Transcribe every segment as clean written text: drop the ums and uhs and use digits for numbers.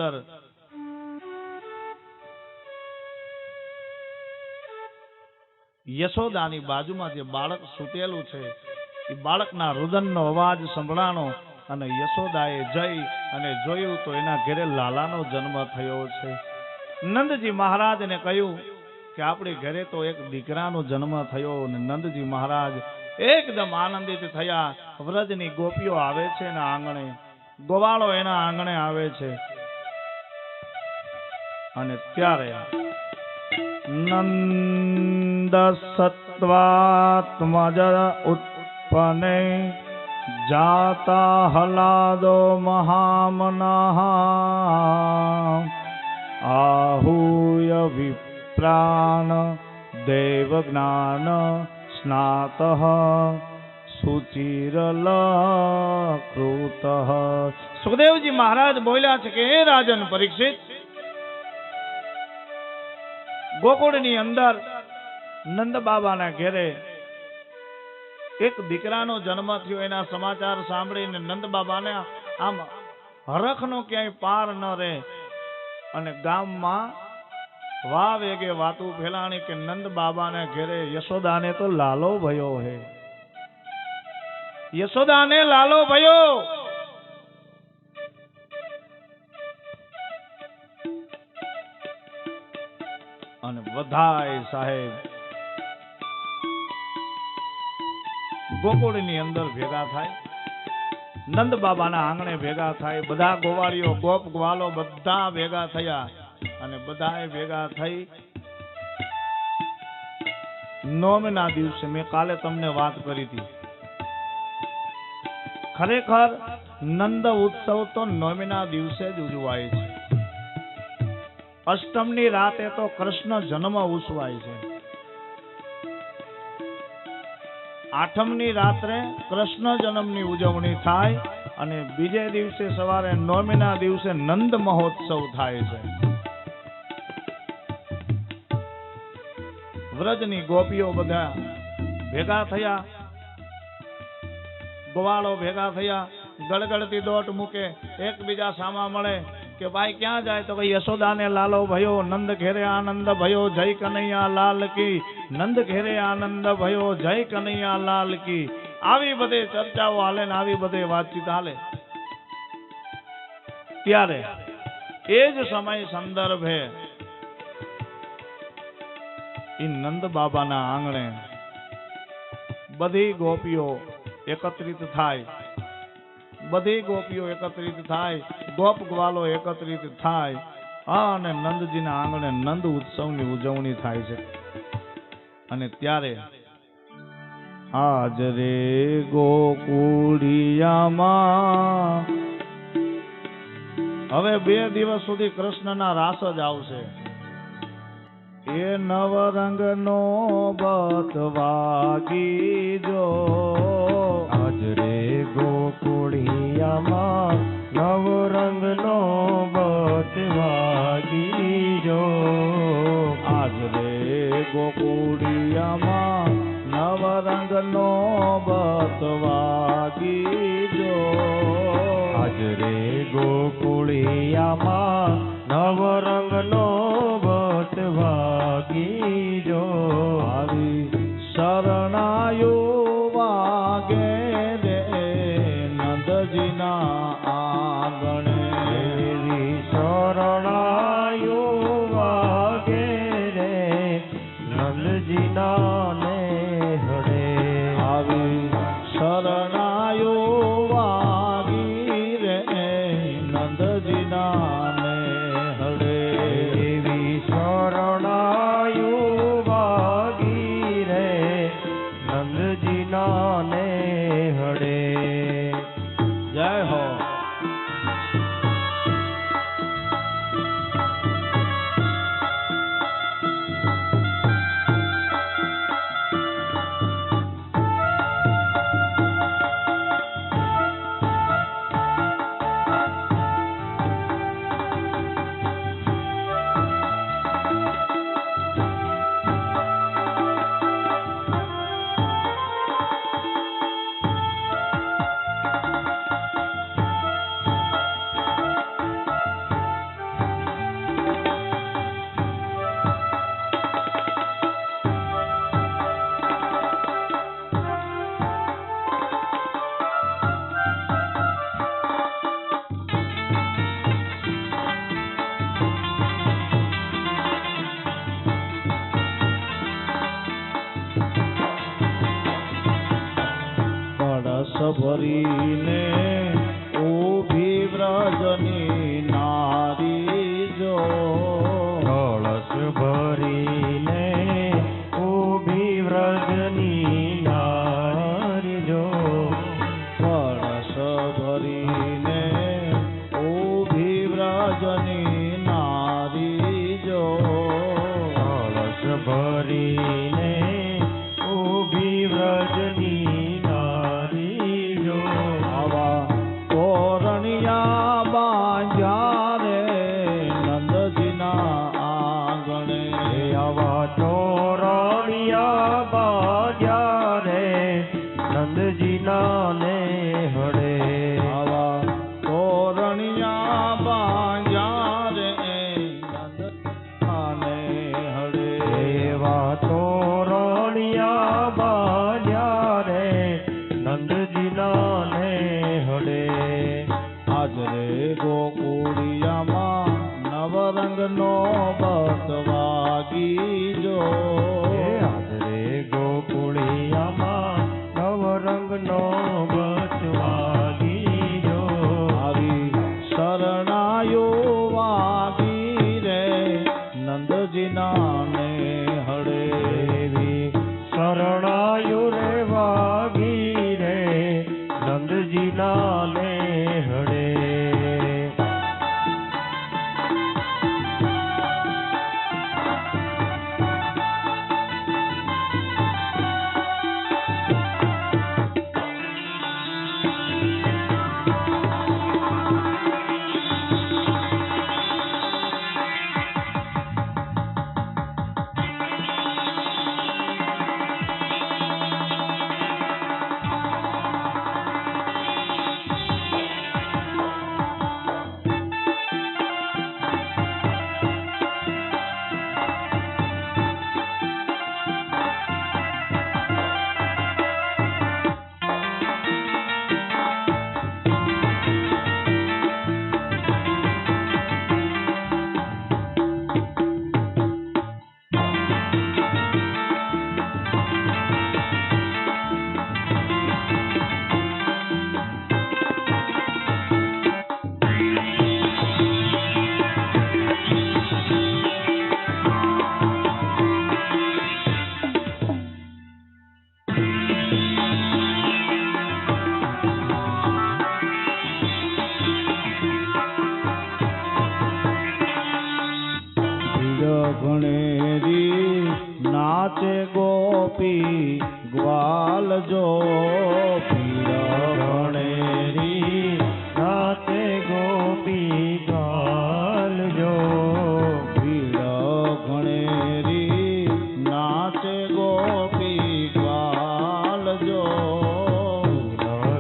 અંદર યશોદાની બાજુમાં જે બાળક સૂતેલું છે એ બાળકના રુદનનો અવાજ સંભળાણો અને યશોદાએ જઈ અને જોયું તો એના ઘરે લાલાનો જન્મ થયો છે. નંદજી મહારાજને કહ્યું કે આપણી ઘરે તો એક દીકરાનો જન્મ થયો. અને નંદજી મહારાજ એકદમ આનંદિત થયા. વ્રજની ગોપીઓ આવે છે એના આંગણે, ગોવાળો એના આંગણે આવે છે. અને ત્યારે નંદ સત્વાત્મજ ઉત્પન્ને જાતા હલાદો મહામનઃ आहूय विप्राण देवज्ञान स्नातः सुचिरलकृतः. સુખદેવજી મહારાજ બોલ્યા છે કે હે રાજન પરીક્ષિત, ગોકુળની અંદર નંદ બાબાના ઘેરે એક દીકરાનો જન્મ થયો. એના સમાચાર સાંભળીને નંદ બાબાને આમ હરખનો ક્યાંય પાર ન રહે અને ગામમાં વા વેગે વાતું ફેલાણી કે નંદ બાબાને ઘેરે યશોદાને તો લાલો ભયો હે, યશોદાને લાલો ભયો. અને બધાય સાહેબ ગોકુળની અંદર ભેગા થાય, નંદ બાબાના આંગણે ભેગા થાય. બધા ગોવાળીઓ ગોપ ગ્વાલો બધા ભેગા થયા અને બધાએ ભેગા થઈ નોમના દિવસે, મેં કાલે તમને વાત કરી હતી, ખરેખર નંદ ઉત્સવ તો નોમના દિવસે જ ઉજવાય છે. અષ્ટમની રાતે તો કૃષ્ણ જન્મ ઉજવાય છે. આઠમની રાત્રે કૃષ્ણ જન્મની ઉજવણી થાય અને બીજે દિવસે સવારે નવમીના દિવસે નંદ મહોત્સવ થાય છે. વ્રજની ગોપીઓ બધા ભેગા થયા, ગોવાળો ભેગા થયા, ગળગળતી દોટ મૂકે, એકબીજા સામા મળે કે ભાઈ ક્યાં જાય તો કે યશોદાને લાલો ભયો, નંદ ઘેરે આનંદ ભયો, જય કનૈયા લાલ કી, નંદ ઘેરે આનંદ ભયો, જય કનૈયા લાલ કી. આવી બધી ચર્ચાઓ હાલે ને આવી બધી વાતચીત હાલે. ત્યારે એ જ સમય સંદર્ભે એ નંદ બાબાના આંગણે બધી ગોપીઓ એકત્રિત થાય, બધી ગોપીઓ એકત્રિત થાય, ગોપ ગ્વાલો એકત્રિત થાય અને નંદજીના આંગણે નંદ ઉત્સવની ઉજવણી થાય છે. અને ત્યારે આજ રે ગોકુળિયામાં હવે 2 દિવસ સુધી કૃષ્ણના રાસ જ આવશે. એ નવરંગનો બતવાગી જો, આજ રે ગોકુળિયામાં નવરંગનો બતવાગી જો, આજ રે ગોકુળિયામાં નવરંગનો બતવાગી જો, આજ રે ગોકુળિયામાં નવરંગનો બતવાગી જો. આવી શરણાયો વાગે રે નંદજીના આંગણે, એવી શરણાયો વાગે રે નંદજીના ને હડે. આવી શરણાયો વાગી રે નંદજીના ને હડે, એવી શરણાયો વાગી રે નંદજીના ને હડે. જય હો. ભરીને ઊભી વ્રજની નારી જો કળશ ભરીને ઊભી વ્રજની નારી જો કળશ ભરીને ઊભી વ્રજની નારી જો કળશ ભરીને ઊભી વ્રજની નારી જો આવા તોરણિયા બાંધ્યા રે નંદજીના આંગણે આવા તોરણિયા બાંધ્યા રે નંદજીના ને હડે આવા તોરણિયા બાંધ્યા રે નંદજીના ને હડે એવા તોરણિયા બાંધ્યા રે નંદજીના ને હડે આજ રે ગોકુળિયામાં નવરંગનો બતવાગી જો હાજરે ગોકુળિયામાં નવરંગનો બચવાગી જો આવી શરણાયો વાગી રે નંદજીના ને હડે દેવી શરણાયુ રે વાગી રે નંદજીના ને હડે ઘણેરી નાચે ગોપી ગ્વાલ જો પીળ ઘણેરી નાચે ગોપી ગાલ જો પીળ ઘણેરી નાચે ગોપી ગ્વાલ જો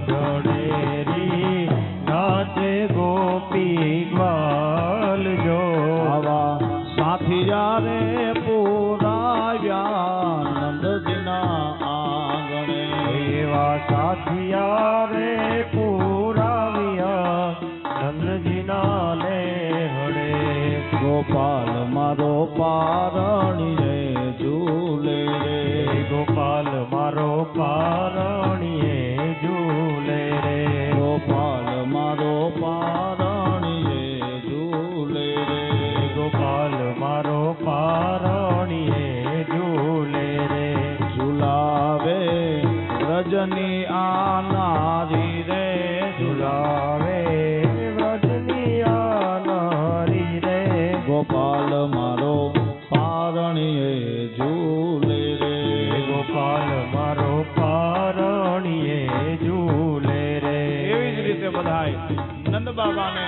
ઘણેરી નાચે ગોપી ગ્વાલ જો આવા સાથિયા રે પુરાવ્યા નંદજીના આંગણે એવા સાથિયા રે પુરાવ્યા નંદજીના ને હડે ગોપાલ મારો પારણીએ ઝૂલે રે ગોપાલ મારો પારણીએ ઝૂલે રે ગોપાલ મારો પારણીએ ઝૂલે રે ગોપાલ મારો પારણીએ ઝૂલે રે ઝુલાવે રજની આ નારી રે ઝુલાવે વ્રજની આ નારી રે ગોપાલ મારો પારણીએ ઝૂલે રે ગોપાલ મારો પારણીએ ઝૂલે રે એવી જ રીતે બધાય નંદ બાબાને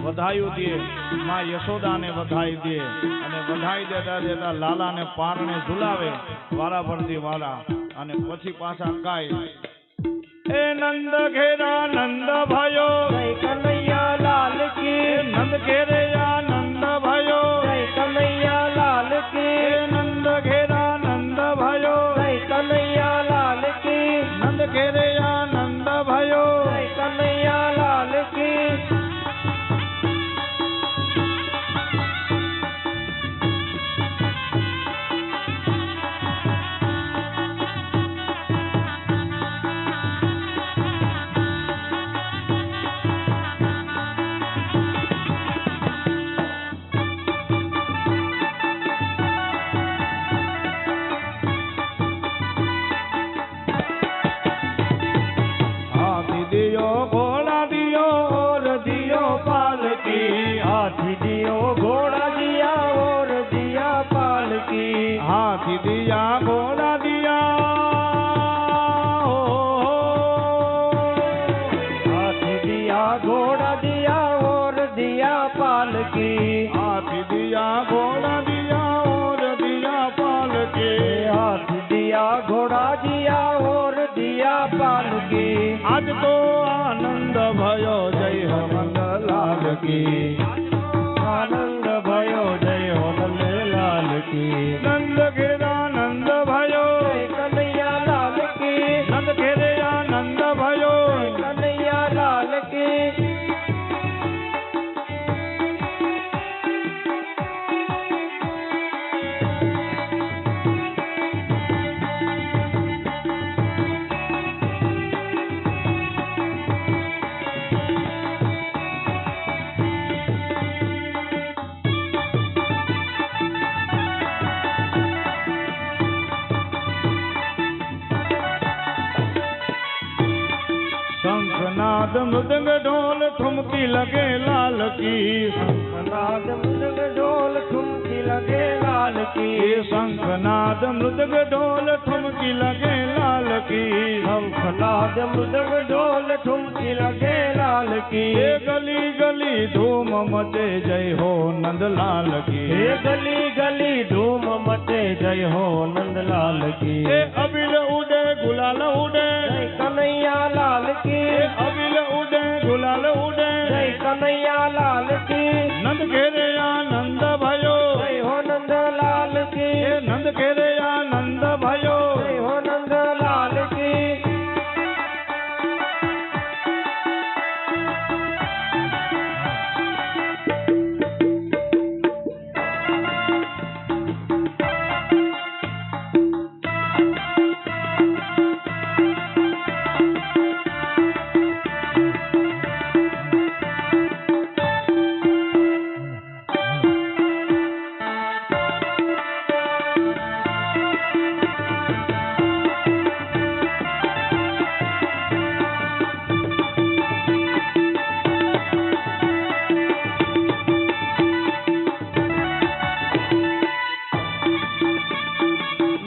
વધાયું દે, માં યશોદાને વધાઈ દે અને વધાઈ દેતા દેતા લાલાને પારણે ઝુલાવે વારા પરથી વારા અને પછી પાછા ગાય એ નંદ ઘેરા નંદ ભયો જય કનૈયા લાલ કી નંદ ઘેરે નંદ ભયો જય કનૈયા લાલ કી નંદ ઘેરા નંદ ભયો જય કનૈયા લાલ કી નંદ ઘેરે નંદ ભયો જય કનૈયા લાલ કી ઓર દિયા પાલકી આજ તો આનંદ ભયો જય હો નંદલાલ કી આનંદ ભયો જય હો નંદલાલ કી નંદ ઘેરા નંદ ભયો જય કનૈયા લાલ કી નંદ ઘેરે આનંદ ભયો કનૈયા લાલ કી શંખનાદ મૃદંગ ઢોલ ઠુમકી લગે લાલ કી નાદ મૃદંગ ઢોલ ઠુમકી લગે લાલ કી શંખનાદ મૃદંગ ઢોલ ઠુમકી લગે લાલ કી શંખનાદ મૃદંગ ઢોલ ઠુમકી લગે લાલ કી એ ગલી ગલી ધૂમ મચે જય હો નંદલાલ કી હે ગલી ગલી ધૂમ મચે જય હો નંદલાલ કી એ અબિલ ઉડે ગુલાલ ઉડે જય કનૈયા લાલ એ કી અબિલ ઉડે ગુલાલ ઉડે જય કનૈયા લાલ કી નંદ ઘેરે આનંદ ભયો જય હો નંદલાલ કી એ નંદ ઘેરે આનંદ ભયો જય હો નંદલાલ કી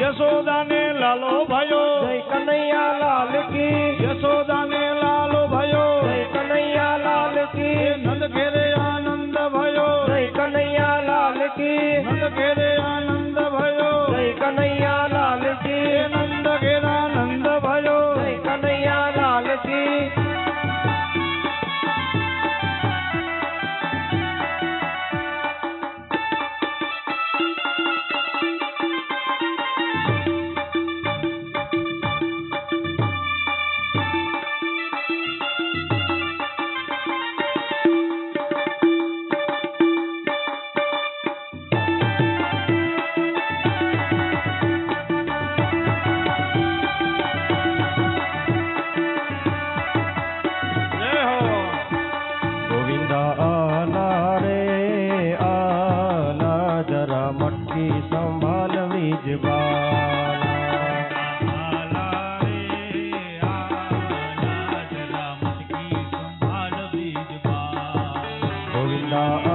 યશોદાને લાલો ભયો જય કનૈયા લાલ કી યશોદાને લાલો ભયો જય કનૈયા લાલ એ કી નંદ ઘેરે આનંદ ભયો જય કનૈયા લાલ કી નંદ ઘેરે આનંદ ભયો જય કનૈયા લાલ એ કી નંદ ઘેરા આનંદ ભયો જય કનૈયા લાલ કી જય હો ગોવિંદા આલા રે આલા જરા મટકી સંભાળ વીજવાલા ગોવિંદા